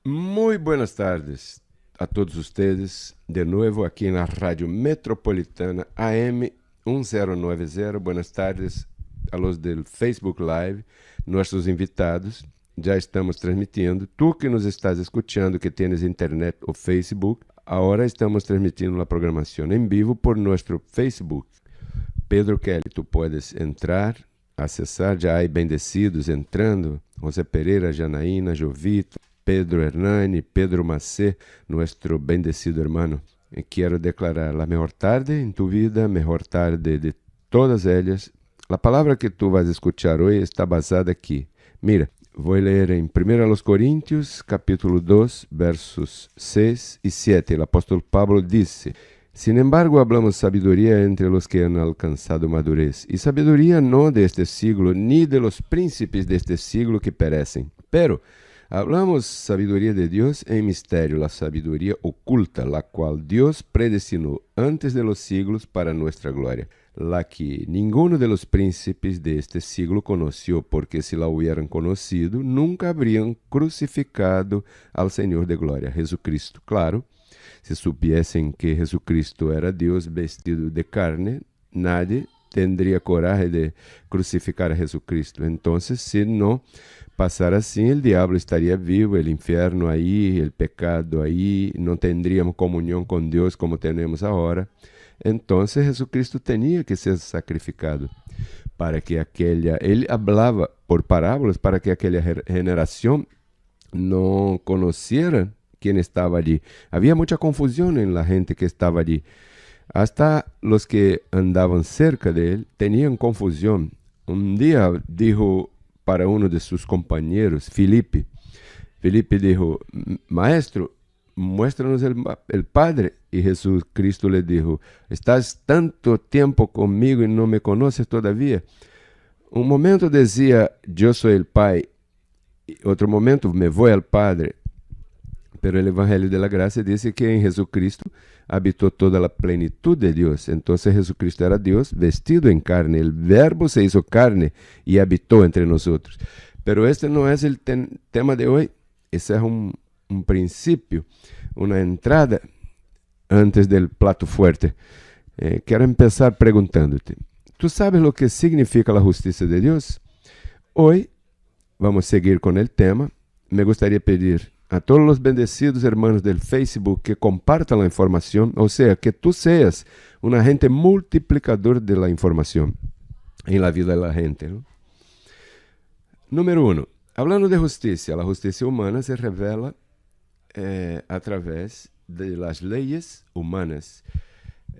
Muy buenas tardes a todos ustedes, de nuevo aquí en la Radio Metropolitana AM 1090. Buenas tardes a los del Facebook Live, nuestros invitados. Já estamos transmitindo. Tu que nos estás escuchando, que tienes internet o Facebook, agora estamos transmitindo a programação em vivo por nosso Facebook. Pedro Kelly, tu puedes entrar, acessar, já há bendecidos entrando. José Pereira, Janaína, Jovito, Pedro Hernani, Pedro Macé, nuestro bendecido hermano. E quero declarar a melhor tarde em tu vida, melhor tarde de todas elas. A palavra que tu vas escuchar hoje está basada aqui. Mira, vou ler em 1 Coríntios, capítulo 2, versos 6 e 7. O apóstolo Pablo disse: Sin embargo, hablamos sabiduría entre los que han alcanzado madurez, y sabiduría no de este siglo, ni de los príncipes de este siglo que perecen. Pero hablamos sabiduría de Dios en misterio, la sabiduría oculta, la cual Dios predestinó antes de los siglos para nuestra gloria, la que ninguno de los príncipes de este siglo conoció, porque si la hubieran conocido, nunca habrían crucificado al Señor de gloria, Jesucristo. Claro, se supiesen que Jesucristo era Dios vestido de carne, nadie tendría coraje de crucificar a Jesucristo. Entonces, si no pasara así, el diablo estaría vivo, el infierno ahí, el pecado ahí, no tendríamos comunión con Dios como tenemos ahora. Entonces, Jesucristo tenía que ser sacrificado para que aquella... Él hablaba por parábolas para que aquella generación no conociera quién estaba allí. Había mucha confusión en la gente que estaba allí. Hasta los que andaban cerca de él tenían confusión. Un día dijo para uno de sus compañeros, Felipe dijo: Maestro, muéstranos el Padre. Y Jesucristo le dijo: ¿Estás tanto tiempo conmigo y no me conoces todavía? Un momento decía: yo soy el Pai. Y otro momento: me voy al Padre. Pero el Evangelio de la Gracia dice que en Jesucristo habitó toda la plenitud de Dios. Entonces Jesucristo era Dios vestido en carne. El Verbo se hizo carne y habitó entre nosotros. Pero este no es el tema de hoy. Ese es un principio, una entrada antes del plato fuerte. Quiero empezar preguntándote: ¿tú sabes lo que significa la justicia de Dios? Hoy vamos a seguir con el tema. Me gustaría pedir a todos los bendecidos hermanos del Facebook que compartan la información, o sea, que tú seas un agente multiplicador de la información en la vida de la gente, ¿no? Número 1. Hablando de justicia, la justicia humana se revela a través de las leyes humanas.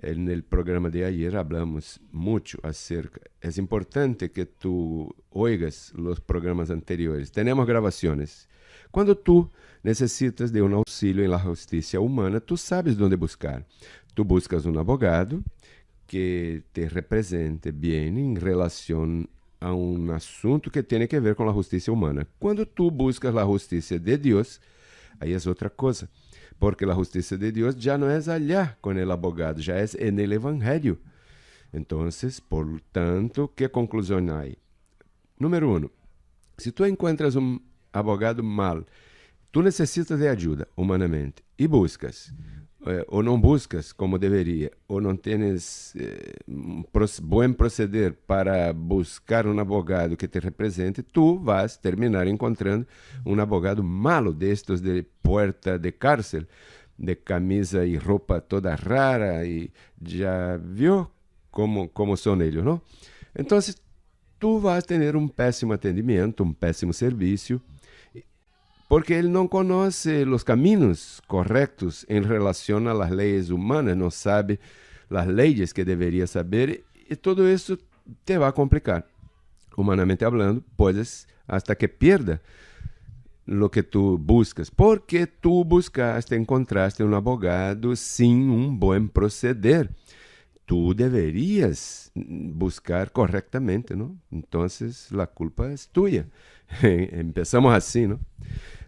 En el programa de ayer hablamos mucho acerca. Es importante que tú oigas los programas anteriores. Tenemos grabaciones. Cuando tú necessitas de um auxílio em la justiça humana, tu sabes onde buscar. Tu buscas um abogado que te represente bem em relação a um assunto que tem que ver com a justiça humana. Quando tu buscas a justiça de Deus, aí é outra coisa, porque a justiça de Deus já não é allá com o abogado, já é no Evangelho. Então, por tanto, que conclusão há? Número 1. Se tu encontras um abogado mal, tu necessitas de ajuda humanamente e buscas, ou não buscas como deveria, ou não tens bom proceder para buscar um abogado que te represente, tu vas terminar encontrando um abogado malo destes de porta de cárcel, de camisa e roupa toda rara, e já viu como são eles, não? Então, tu vas ter um péssimo atendimento, um péssimo serviço, porque ele não conhece os caminhos corretos em relação às leis humanas, não sabe as leis que deveria saber, e tudo isso te vai complicar. Humanamente hablando, puedes hasta que pierda lo que tu buscas, porque tu buscaste, encontraste um abogado sem um bom proceder. Tu deverias buscar correctamente, ¿no? Entonces, la culpa es tuya. Empezamos assim, ¿no?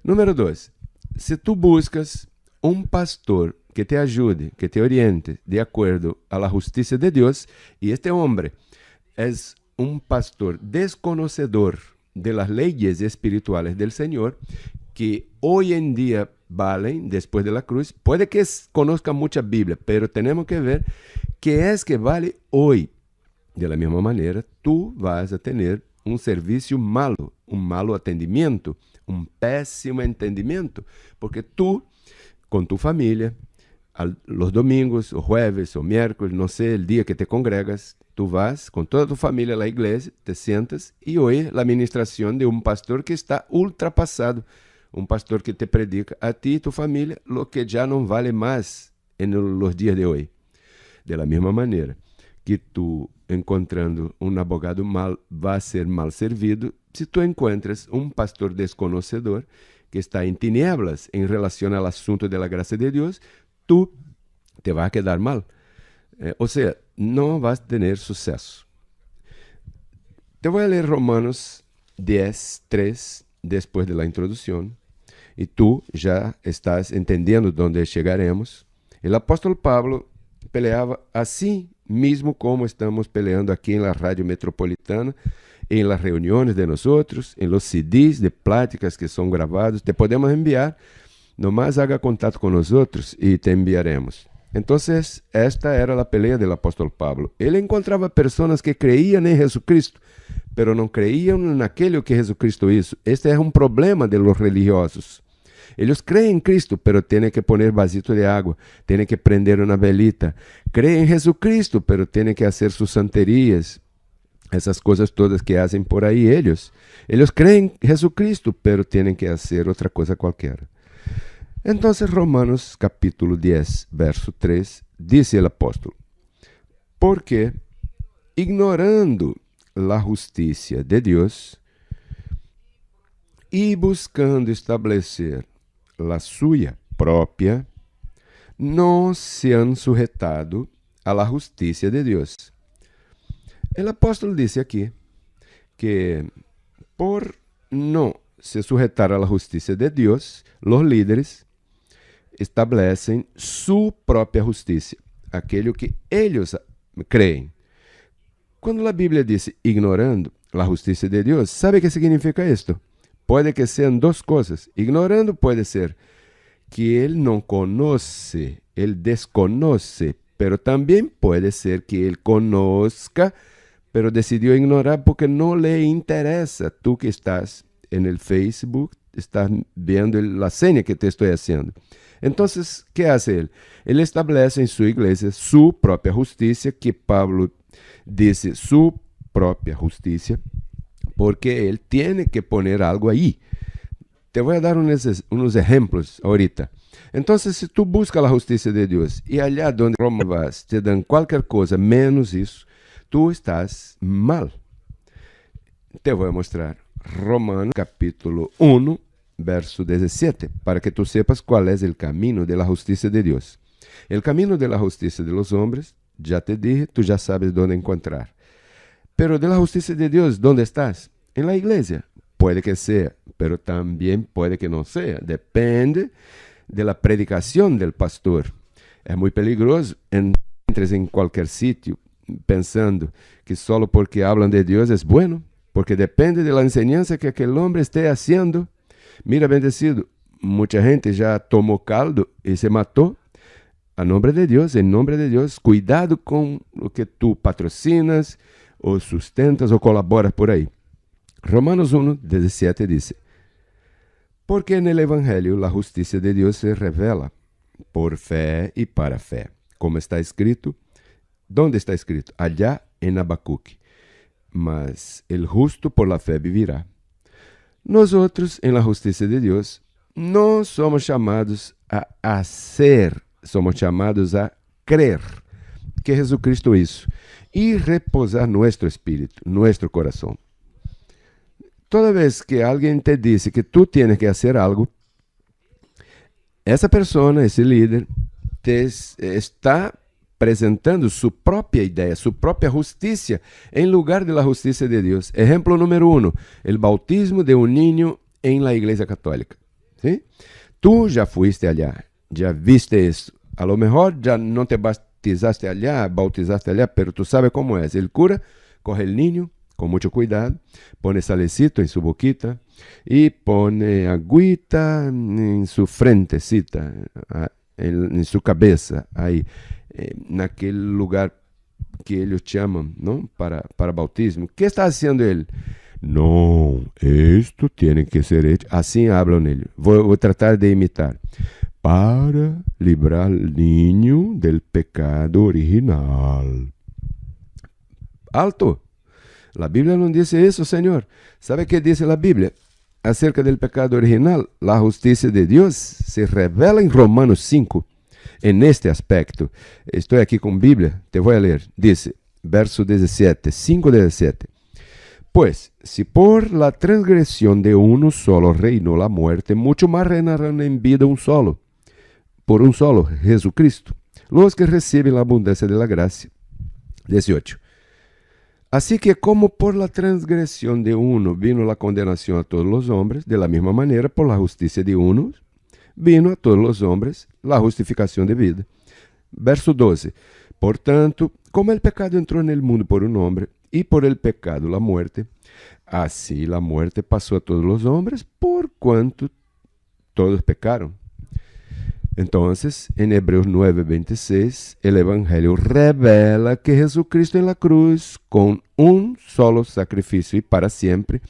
Número 2. Se tu buscas um pastor que te ajude, que te oriente de acordo a la justicia de Deus, e este hombre es un pastor desconocedor de las leyes espirituales del Señor, que hoy en día valen después de la cruz. Puede que conozca mucha Biblia, pero tenemos que ver qué es que vale hoy. De la misma manera, tú vas a tener un servicio malo, un malo atendimiento, un péssimo entendimiento, porque tú, con tu familia, los domingos, o jueves, o miércoles, no sé, el día que te congregas, tú vas con toda tu familia a la iglesia, te sientas y oyes la administración de un pastor que está ultrapasado, un pastor que te predica a ti y tu familia lo que ya no vale más en los días de hoy. De la misma manera que tú, encontrando un abogado mal, va a ser mal servido si tú encuentras un pastor desconocedor que está en tinieblas en relación al asunto de la gracia de Dios, tú te vas a quedar mal. O sea, no vas a tener suceso. Te voy a leer Romanos 10:3 después de la introducción, y tú ya estás entendiendo dónde llegaremos. El apóstol Pablo peleaba así mismo como estamos peleando aquí en la Radio Metropolitana, en las reuniones de nosotros, en los CDs de pláticas que son grabados. Te podemos enviar, nomás haga contato con nosotros y te enviaremos. Entonces, esta era la pelea del apóstol Pablo. Él encontraba personas que creían en Jesucristo, pero no creían en aquello que Jesucristo hizo. Este es un problema de los religiosos. Ellos creen en Cristo, pero tienen que poner vasito de agua, tienen que prender una velita. Creen en Jesucristo, pero tienen que hacer sus santerías, esas cosas todas que hacen por ahí ellos. Ellos creen en Jesucristo, pero tienen que hacer otra cosa cualquiera. Entonces, Romanos capítulo 10, verso 3, dice el apóstol: porque ignorando la justicia de Dios y buscando establecer la suya propia, no se han sujetado a la justicia de Dios. El apóstol dice aquí que por no se sujetar a la justicia de Dios, los líderes establecem su própria justiça, aquilo que eles creem. Quando a Bíblia diz ignorando a justiça de Deus, ¿sabe o que significa isto? Pode que sejam duas coisas. Ignorando pode ser que ele não conoce, ele desconoce, pero também pode ser que ele conozca, pero decidiu ignorar porque não lhe interessa. Tu que estás no Facebook, estás vendo a senha que te estou fazendo. Então, o que faz ele? Ele estabelece em sua igreja sua própria justiça, que Pablo disse sua própria justiça, porque ele tem que poner algo aí. Te vou dar uns exemplos ahorita. Então, se tu buscas a justiça de Deus e allá onde Roma vas te dan qualquer coisa menos isso, tu estás mal. Te vou mostrar Romanos capítulo 1, verso 17, para que tu sepas qual é o caminho de la justiça de Deus. El camino de la justiça de los hombres, já te dije, tu já sabes onde encontrar. Pero de la justiça de Deus, ¿dónde estás? En la iglesia. Puede que sea, pero también puede que no sea. Depende de la predicación del pastor. Es muy peligroso entres en cualquier sitio pensando que solo porque hablan de Dios es bueno, porque depende de la enseñanza que aquel hombre esté haciendo. Mira, bendecido, mucha gente já tomou caldo e se matou. A nombre de Deus, em nome de Deus, cuidado com o que tu patrocinas, ou sustentas, ou colaboras por aí. Romanos 1, 17 diz: porque no Evangelho a justiça de Deus se revela por fé e para fé, como está escrito. ¿Dónde está escrito? Allá em Habacuque. Mas el justo por la fé vivirá. Nosotros, en la justicia de Dios, no somos chamados a hacer, somos chamados a crer que Jesucristo hizo y reposar nuestro espíritu, nuestro corazón. Toda vez que alguien te dice que tú tienes que hacer algo, essa persona, esse líder, te está apresentando sua própria ideia, sua própria justiça, em lugar de la justiça de Deus. Exemplo número 1, o bautismo de um niño em la igreja católica. ¿Sí? Tu já fuiste allá, já viste isso. A lo mejor já não te bautizaste allá, pero tu sabe como é. El cura coge el niño, con mucho cuidado, pone salecito en su boquita y pone agüita en su frentecita, en su cabeza, ahí, en aquel lugar que ellos llaman, ¿no? Para bautismo. ¿Qué está haciendo él? No, esto tiene que ser hecho. Así hablan ellos. Voy a tratar de imitar. Para librar al niño del pecado original. Alto. La Biblia no dice eso, Señor. ¿Sabe qué dice la Biblia acerca del pecado original? La justicia de Dios se revela en Romanos 5. En este aspecto, estoy aquí con Biblia, te voy a leer. Dice, verso 17, 5:17. Pues, si por la transgresión de uno solo reinó la muerte, mucho más reinarán en vida por un solo, Jesucristo, los que reciben la abundancia de la gracia. 18. Así que como por la transgresión de uno vino la condenación a todos los hombres, de la misma manera por la justicia de uno vino a todos los hombres la justificación de vida. Verso 12. Por tanto, como el pecado entró en el mundo por un hombre, y por el pecado la muerte, así la muerte pasó a todos los hombres por cuanto todos pecaron. Entonces, en Hebreos 9:26, el Evangelio revela que Jesucristo en la cruz, con un solo sacrificio y para siempre,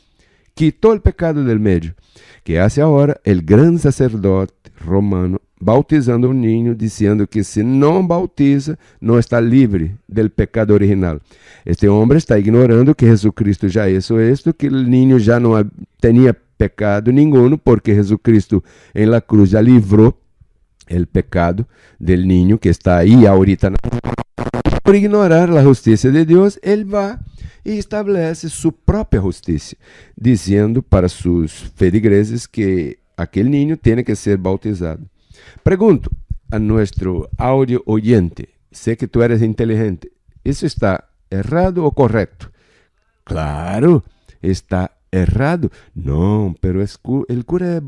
quitó el pecado del medio, que hace ahora el gran sacerdote romano, bautizando a un niño, diciendo que si no bautiza, no está libre del pecado original. Este hombre está ignorando que Jesucristo ya hizo esto, que el niño ya no tenía pecado ninguno, porque Jesucristo en la cruz ya libró el pecado del niño que está ahí ahorita. Por ignorar la justicia de Dios, él va y establece su propia justicia, diciendo para sus feligreses que aquel niño tiene que ser bautizado. Pregunto a nuestro audio oyente, sé que tú eres inteligente, ¿eso está errado o correcto? Claro, está errado. No, pero el cura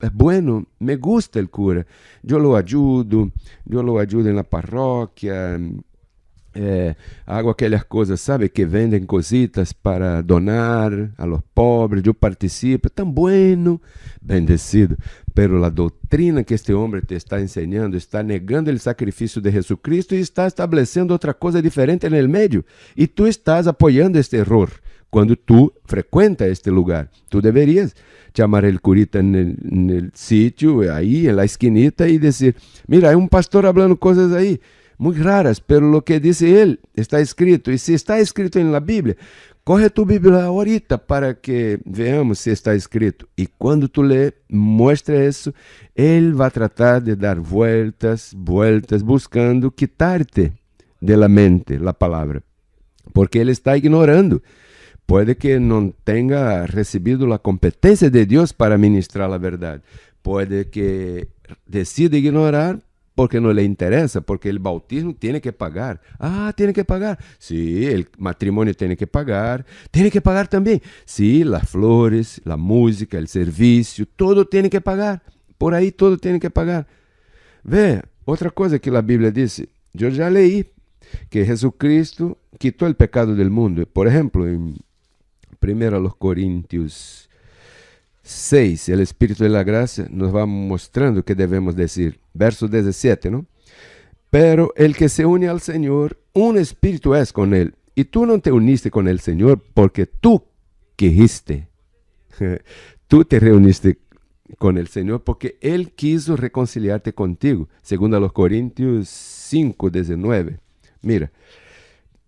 es bueno, me gusta el cura. Yo lo ayudo en la parroquia, hago aquellas cosas, ¿sabe? Que venden cositas para donar a los pobres, yo participo, tan bueno, bendecido. Pero la doctrina que este hombre te está enseñando está negando el sacrificio de Jesucristo y está estableciendo otra cosa diferente en el medio. Y tú estás apoyando este error. Cuando tú frecuentas este lugar, tú deberías llamar al curita en el sitio, ahí en la esquinita y decir, mira, hay un pastor hablando cosas ahí muy raras, pero lo que dice él está escrito. Y si está escrito en la Biblia, coge tu Biblia ahorita para que veamos si está escrito. Y cuando tú le muestres eso, él va a tratar de dar vueltas, buscando quitarte de la mente la palabra, porque él está ignorando. Puede que no tenga recibido la competencia de Dios para ministrar la verdad. Puede que decida ignorar porque no le interesa, porque el bautismo tiene que pagar. Ah, tiene que pagar. Sí, el matrimonio tiene que pagar. Tiene que pagar también. Sí, las flores, la música, el servicio, todo tiene que pagar. Por ahí todo tiene que pagar. Ve, otra cosa que la Biblia dice. Yo ya leí que Jesucristo quitó el pecado del mundo. Por ejemplo, en 1 Corintios 6, el Espíritu de la Gracia nos va mostrando qué debemos decir. Verso 17, ¿no? Pero el que se une al Señor, un espíritu es con él. Y tú no te uniste con el Señor porque tú quisiste. Tú te reuniste con el Señor porque Él quiso reconciliarte contigo. Segundo a los Corintios 5:19. Mira,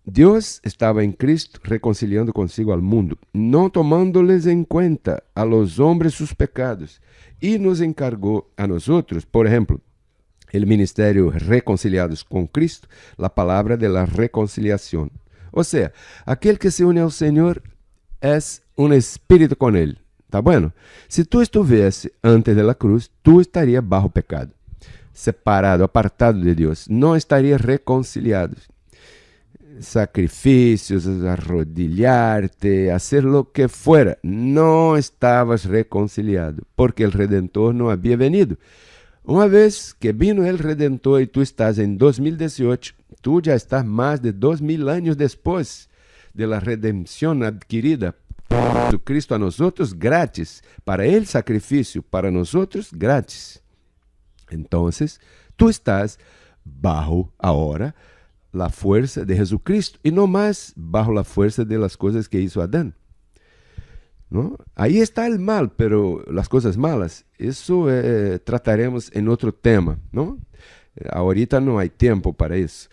Dios estaba en Cristo reconciliando consigo al mundo, no tomándoles en cuenta a los hombres sus pecados, y nos encargó a nosotros, por ejemplo, el ministerio reconciliados con Cristo, la palabra de la reconciliación. O sea, aquel que se une al Señor es un espíritu con Él. ¿Está bueno? Si tú estuvieses antes de la cruz, tú estarías bajo pecado, separado, apartado de Dios, no estarías reconciliado. Sacrificios, arrodillarte, hacer lo que fuera, no estabas reconciliado, porque el Redentor no había venido. Una vez que vino el Redentor y tú estás en 2018, tú ya estás más de 2000 años después. de la redención adquirida por Jesucristo a nosotros gratis, para el sacrificio, para nosotros gratis. Entonces, tú estás bajo ahora la fuerza de Jesucristo y no más bajo la fuerza de las cosas que hizo Adán, ¿no? Ahí está el mal, pero las cosas malas, eso trataremos en otro tema, ¿no? Ahorita no hay tiempo para eso.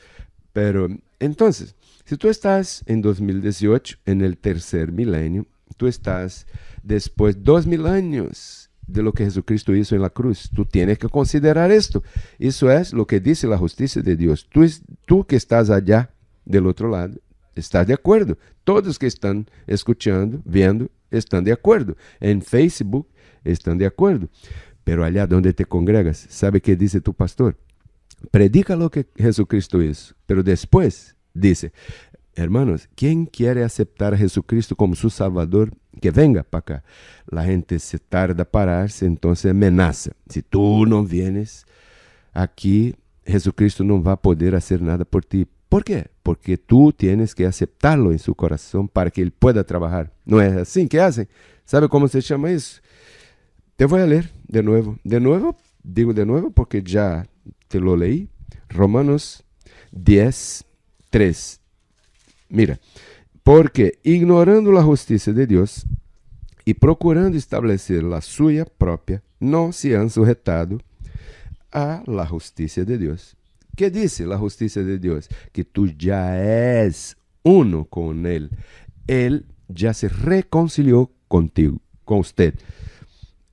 Pero entonces, si tú estás en 2018, en el tercer milenio, tú estás después 2000 años de lo que Jesucristo hizo en la cruz. Tú tienes que considerar esto. Eso es lo que dice la justicia de Dios. Tú que estás allá del otro lado, estás de acuerdo. Todos que están escuchando, viendo, están de acuerdo. En Facebook están de acuerdo. Pero allá donde te congregas, ¿sabe qué dice tu pastor? Predica lo que Jesucristo hizo, pero después dice, hermanos, ¿quién quiere aceptar a Jesucristo como su Salvador? Que venga para acá. La gente se tarda a pararse, entonces amenaza. Si tú no vienes aquí, Jesucristo no va a poder hacer nada por ti. ¿Por qué? Porque tú tienes que aceptarlo en su corazón para que Él pueda trabajar. ¿No es así que hacen? ¿Sabe cómo se llama eso? Te voy a leer de nuevo. Digo de nuevo porque ya te lo leí. Romanos 10, 3. Mira, porque ignorando la justicia de Dios y procurando establecer la suya propia, no se han sujetado a la justicia de Dios. ¿Qué dice la justicia de Dios? Que tú ya es uno con Él. Él ya se reconcilió contigo, con usted.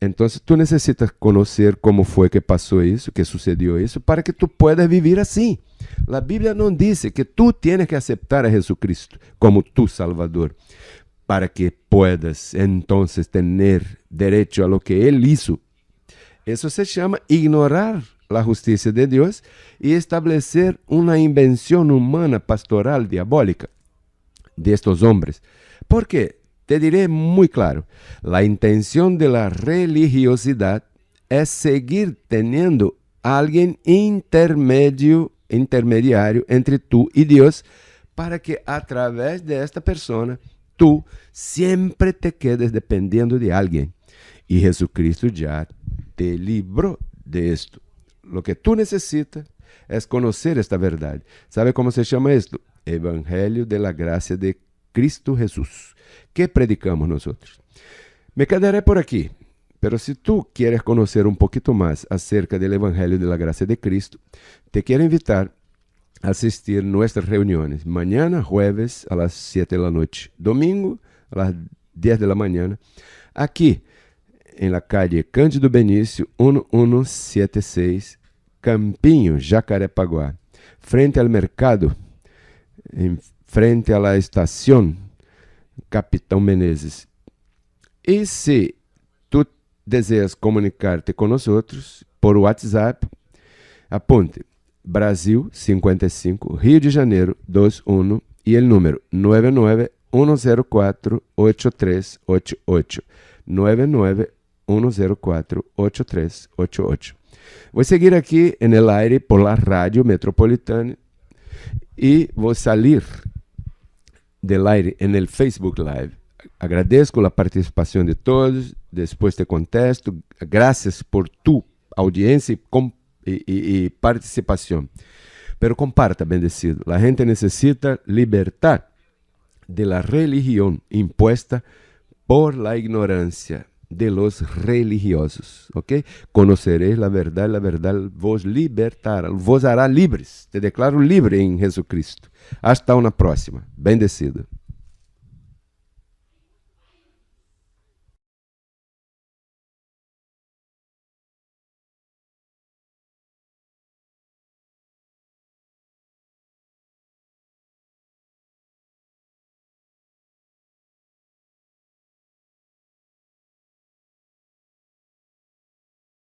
Entonces tú necesitas conocer cómo fue que pasó eso, que sucedió eso, para que tú puedas vivir así. La Biblia no dice que tú tienes que aceptar a Jesucristo como tu Salvador, para que puedas entonces tener derecho a lo que Él hizo. Eso se llama ignorar la justicia de Dios y establecer una invención humana pastoral diabólica de estos hombres. ¿Por qué? Te diré muy claro, la intención de la religiosidad es seguir teniendo a alguien intermediario entre tú y Dios, para que a través de esta persona tú siempre te quedes dependiendo de alguien. Y Jesucristo ya te libró de esto. Lo que tú necesitas es conocer esta verdad. ¿Sabe cómo se llama esto? Evangelio de la gracia de Cristo Jesús. ¿Qué predicamos nosotros? Me quedaré por aquí, pero si tú quieres conocer un poquito más acerca del Evangelio de la gracia de Cristo, te quiero invitar a asistir a nuestras reuniones. Mañana, jueves, a las 7 de la noche. Domingo, a las 10 de la mañana. Aquí, en la calle Cândido Benício, 1176, Campinho, Jacarepaguá. Frente al mercado, frente a la estación Capitão Menezes. E se tu desejas comunicar-te com nós outros por WhatsApp, aponte Brasil 55, Rio de Janeiro 21 e o número 991048388. 991048388. Vou seguir aqui no aire por la Rádio Metropolitana e vou sair del aire en el Facebook Live. Agradezco la participación de todos, después te contesto. Gracias por tu audiencia y participación. Pero comparta, bendecido. La gente necesita libertad de la religión impuesta por la ignorancia de los religiosos. ¿Ok? Conoceréis la verdad vos libertará, vos hará libres. Te declaro libre en Jesucristo. Hasta una próxima. Bendecido.